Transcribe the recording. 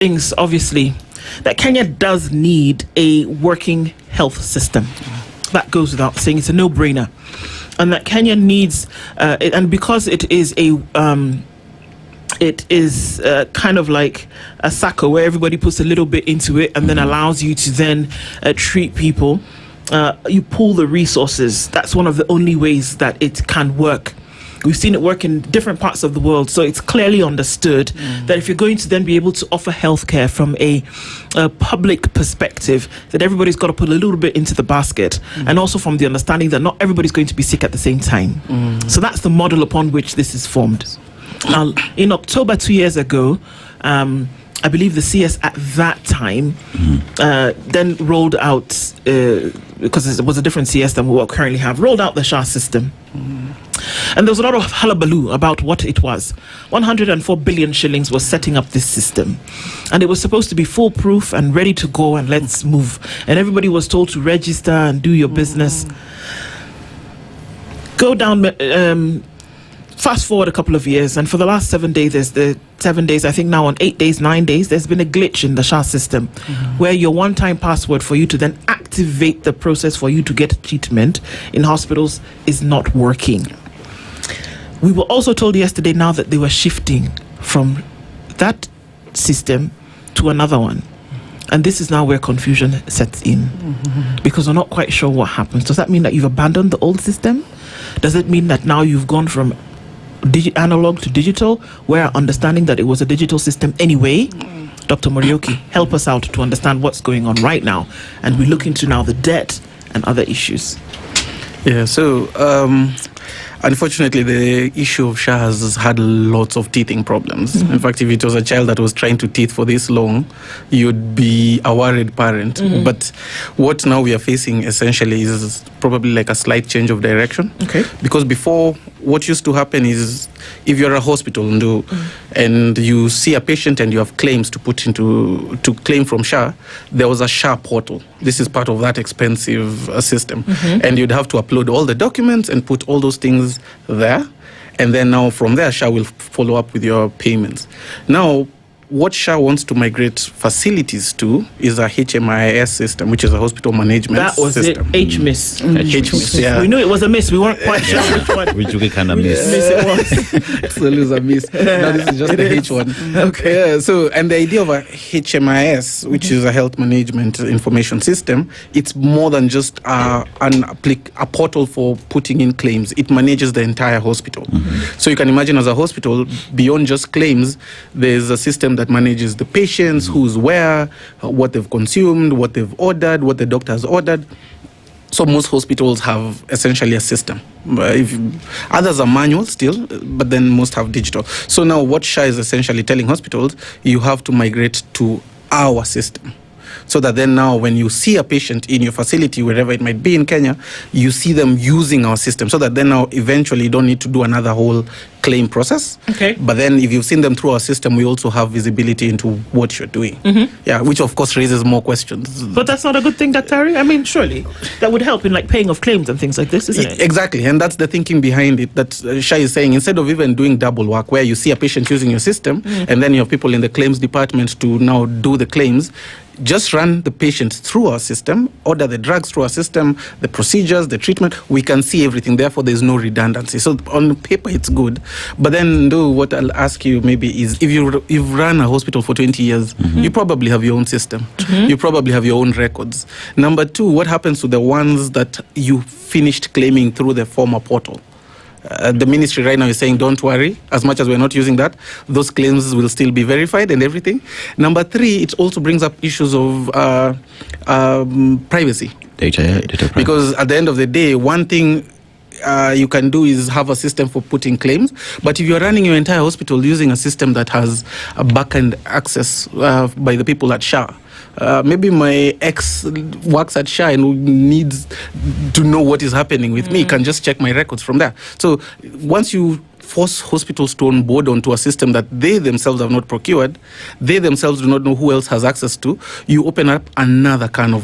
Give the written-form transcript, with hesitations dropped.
things, obviously, that Kenya does need a working health system. That goes without saying. It's a no-brainer. And that Kenya needs, and because it is kind of like a sacco where everybody puts a little bit into it and then allows you to then treat people. You pool the resources. That's one of the only ways that it can work. We've seen it work in different parts of the world, so it's clearly understood that if you're going to then be able to offer healthcare from a public perspective, that everybody's got to put a little bit into the basket, and also from the understanding that not everybody's going to be sick at the same time. So that's the model upon which this is formed. Now, in October 2 years ago, I believe the CS at that time then rolled out, because it was a different CS than what we currently have, rolled out the SHA system. And there was a lot of hullabaloo about what it was. 104 billion shillings was setting up this system. And it was supposed to be foolproof and ready to go and let's move. And everybody was told to register and do your business. Go down, fast forward a couple of years, and for the last 7 days, I think now on 8 days, 9 days, there's been a glitch in the SHA system where your one-time password for you to then activate the process for you to get treatment in hospitals is not working. We were also told yesterday now that they were shifting from that system to another one. And this is now where confusion sets in because we're not quite sure what happens. Does that mean that you've abandoned the old system? Does it mean that now you've gone from analog to digital, where understanding that it was a digital system anyway? Dr. Muriuki, help us out to understand what's going on right now. And we look into now the debt and other issues. Yeah, so unfortunately, the issue of SHA has had lots of teething problems. In fact, if it was a child that was trying to teeth for this long, you'd be a worried parent. But what now we are facing essentially is probably like a slight change of direction. Okay. Because before, what used to happen is if you're a hospital and you see a patient and you have claims to put into to claim from SHA, there was a SHA portal. This is part of that expensive system. And you'd have to upload all the documents and put all those things there. And then now from there, SHA will follow up with your payments. Now, what SHA wants to migrate facilities to is a HMIS system, which is a hospital management system. That was it, HMIS. HMIS, yeah. We knew it was a miss. We weren't quite sure which one. Which we kind of miss. Miss it was. It's always a miss. No, this is just the H one. Okay. Yeah, so, and the idea of a HMIS, which is a health management information system, it's more than just a portal for putting in claims. It manages the entire hospital. So you can imagine as a hospital, beyond just claims, there's a system that manages the patients, who's where, what they've consumed, what they've ordered, what the doctor has ordered. So most hospitals have essentially a system. Others are manual still, but then most have digital. So now what SHA is essentially telling hospitals, you have to migrate to our system. So that then now when you see a patient in your facility, wherever it might be in Kenya, you see them using our system. So that then now eventually you don't need to do another whole claim process. Okay. But then if you've seen them through our system, we also have visibility into what you're doing. Yeah, which of course raises more questions. But that's not a good thing, Dr. Harry? I mean, surely that would help in like paying of claims and things like this, isn't it? Exactly. And that's the thinking behind it, that SHA is saying, instead of even doing double work where you see a patient using your system and then you have people in the claims department to now do the claims, just run the patient through our system, order the drugs through our system, the procedures, the treatment. We can see everything. Therefore, there's no redundancy. So on paper, it's good. But then, what I'll ask you maybe is, if you've run a hospital for 20 years, you probably have your own system. You probably have your own records. Number two, what happens to the ones that you finished claiming through the former portal? The ministry right now is saying, don't worry, as much as we're not using that, those claims will still be verified and everything. Number three, it also brings up issues of privacy. Data privacy. Because at the end of the day, one thing you can do is have a system for putting claims. But if you're running your entire hospital using a system that has a back-end access by the people at SHA, maybe my ex works at SHA and needs to know what is happening with me, can just check my records from there. So once you force hospitals to onboard onto a system that they themselves have not procured, they themselves do not know who else has access to, you open up another can of